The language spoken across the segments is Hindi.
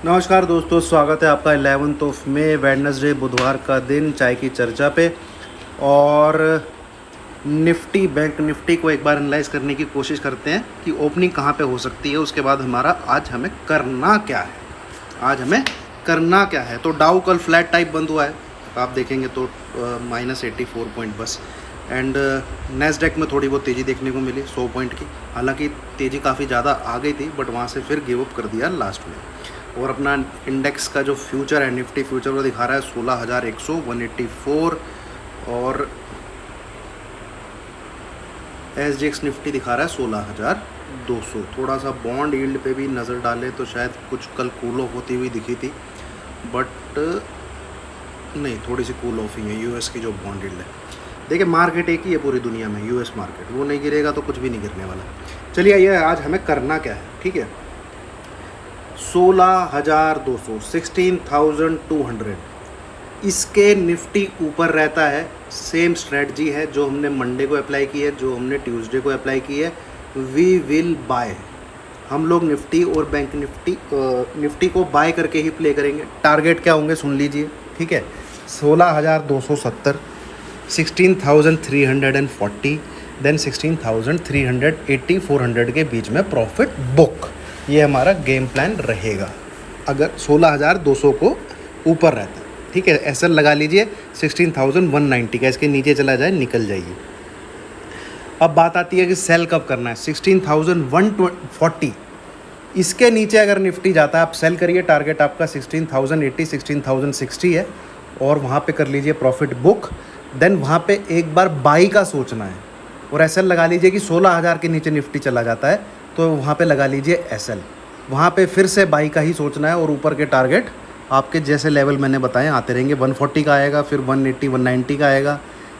नमस्कार दोस्तों, स्वागत है आपका 11 ऑफ मई वेडनेसडे बुधवार का दिन चाय की चर्चा पे। और निफ्टी बैंक निफ्टी को एक बार एनालाइज करने की कोशिश करते हैं कि ओपनिंग कहाँ पे हो सकती है। उसके बाद आज हमें करना क्या है। तो डाउ कल फ्लैट टाइप बंद हुआ है, आप देखेंगे तो -84 पॉइंट बस। एंड नेस्डेक में थोड़ी बहुत तेज़ी देखने को मिली 100 पॉइंट की। हालांकि तेज़ी काफ़ी ज़्यादा आ गई थी, बट वहाँ से फिर गिव अप कर दिया लास्ट में। और अपना इंडेक्स का जो फ्यूचर है, निफ्टी फ्यूचर, वो दिखा रहा है 16,100 184। और SGX निफ्टी दिखा रहा है 16,200। थोड़ा सा बॉन्ड यील्ड पे भी नज़र डालें तो शायद कुछ कल कूल ऑफ होती हुई दिखी थी, बट नहीं, थोड़ी सी कूल ऑफ ही है यूएस की जो बॉन्ड यील्ड है। देखिए, मार्केट एक ही है पूरी दुनिया में, यूएस मार्केट, वो नहीं गिरेगा तो कुछ भी नहीं गिरने वाला। चलिए आइए, आज हमें करना क्या है। ठीक है, 16,200 16,200 इसके निफ्टी ऊपर रहता है। सेम स्ट्रेटजी है जो हमने मंडे को अप्लाई की है, जो हमने ट्यूसडे को अप्लाई की है। वी विल बाय, हम लोग निफ्टी और बैंक निफ्टी को बाय करके ही प्ले करेंगे। टारगेट क्या होंगे सुन लीजिए। ठीक है, 16,270, 16,340, देन 16,380 400 के बीच में प्रॉफिट बुक। ये हमारा गेम प्लान रहेगा अगर 16,200 को ऊपर रहता है। ठीक है, एसएल लगा लीजिए 16,190 का, इसके नीचे चला जाए निकल जाइए। अब बात आती है कि सेल कब करना है। 16,140 इसके नीचे अगर निफ्टी जाता है, आप सेल करिए। टारगेट आपका 16,080 16,060 है, और वहाँ पे कर लीजिए प्रॉफिट बुक। देन वहाँ पे एक बार बाई का सोचना है, और एसएल लगा लीजिए कि 16,000 के नीचे निफ्टी चला जाता है तो वहाँ पे लगा लीजिए एसएल। वहाँ पे फिर से बाई का ही सोचना है, और ऊपर के टारगेट आपके जैसे लेवल मैंने बताए आते रहेंगे। 140 का आएगा, फिर 180 190 का आएगा,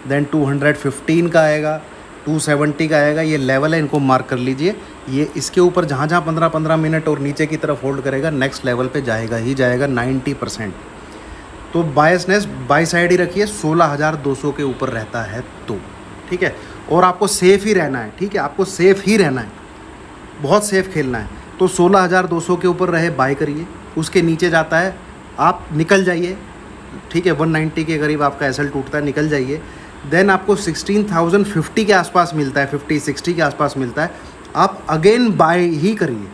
देन 215 का आएगा, 270 का आएगा। ये लेवल है, इनको मार्क कर लीजिए। ये इसके ऊपर जहाँ 15-15 मिनट और नीचे की तरफ होल्ड करेगा, नेक्स्ट लेवल पे जाएगा ही जाएगा 90%। तो बायसनेस बाई साइड ही रखिए, 16,200 के ऊपर रहता है तो। ठीक है, और आपको सेफ़ ही रहना है। ठीक है, आपको सेफ़ ही रहना है, बहुत सेफ़ खेलना है। तो 16,200 के ऊपर रहे, बाय करिए। उसके नीचे जाता है आप निकल जाइए। ठीक है, 190 के करीब आपका एसएल टूटता है, निकल जाइए। देन आपको 16,050 के आसपास मिलता है, 50-60 के आसपास मिलता है, आप अगेन बाय ही करिए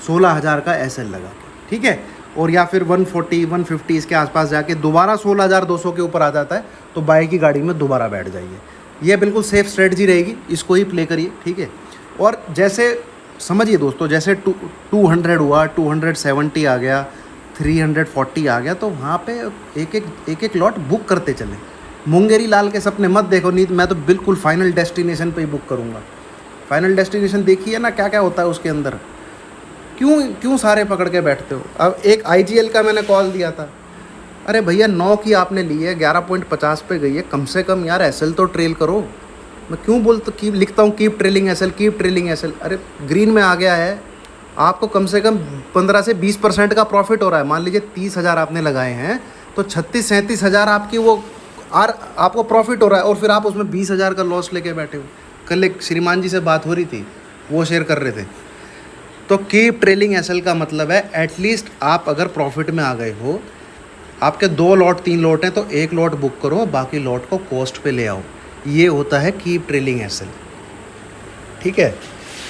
16,000 का एसएल लगा के। ठीक है, और या फिर 140 150 इसके आसपास जाके दोबारा 16,200 के ऊपर आ जाता है तो बाय की गाड़ी में दोबारा बैठ जाइए। ये बिल्कुल सेफ स्ट्रेटजी रहेगी, इसको ही प्ले करिए। ठीक है, और जैसे समझिए दोस्तों, जैसे 200 हुआ, 270 आ गया, 340 आ गया, तो वहाँ पे एक लॉट बुक करते चले। मुंगेरी लाल के सपने मत देखो। नहीं, मैं तो बिल्कुल फाइनल डेस्टिनेशन पे ही बुक करूँगा। फाइनल डेस्टिनेशन देखिए ना, क्या क्या होता है उसके अंदर। क्यों सारे पकड़ के बैठते हो। अब एक IGL का मैंने कॉल दिया था, अरे भैया 9 की आपने ली है, 11.50 पे गई है, कम से कम यार एसएल तो ट्रेल करो। मैं क्यों बोलता लिखता हूँ keep trailing SL, keep trailing SL. अरे ग्रीन में आ गया है, आपको कम से कम 15 से 20% का प्रॉफिट हो रहा है। मान लीजिए 30,000 आपने लगाए हैं तो 36-37 हज़ार आपकी वो आपको प्रॉफिट हो रहा है, और फिर आप उसमें 20,000 का लॉस लेके बैठे हो। कल एक श्रीमान जी से बात हो रही थी, वो शेयर कर रहे थे। तो कीप ट्रेलिंग एसएल का मतलब है एटलीस्ट आप अगर प्रॉफिट में आ गए हो, आपके 2 लॉट 3 लॉट हैं तो 1 लॉट बुक करो, बाकी लॉट को कॉस्ट पे ले आओ। ये होता है कीप ट्रेलिंग एसएल। ठीक है,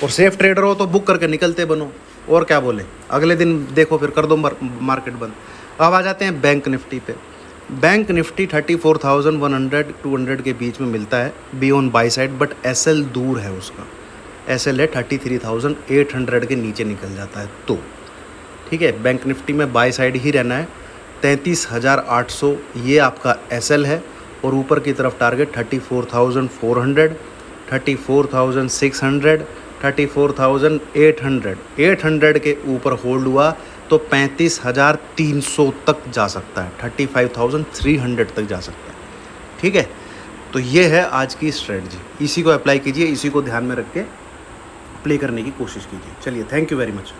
और सेफ ट्रेडर हो तो बुक करके निकलते बनो, और क्या बोले। अगले दिन देखो फिर कर दो मार्केट बंद। अब आ जाते हैं बैंक निफ्टी पे। बैंक निफ्टी 34,100 200 के बीच में मिलता है be on buy side, but SL दूर है उसका। एसएल है 33,800 के नीचे निकल जाता है तो। ठीक है, बैंक निफ्टी में बाई साइड ही रहना है। 33,800 ये आपका एसएल है, और ऊपर की तरफ टारगेट 34,400 34,600 34,800 800 के ऊपर होल्ड हुआ तो 35,300 तक जा सकता है, 35,300 तक जा सकता है। ठीक है, तो ये है आज की स्ट्रेटजी। इसी को अप्लाई कीजिए, इसी को ध्यान में रख के प्ले करने की कोशिश कीजिए। चलिए, थैंक यू वेरी मच।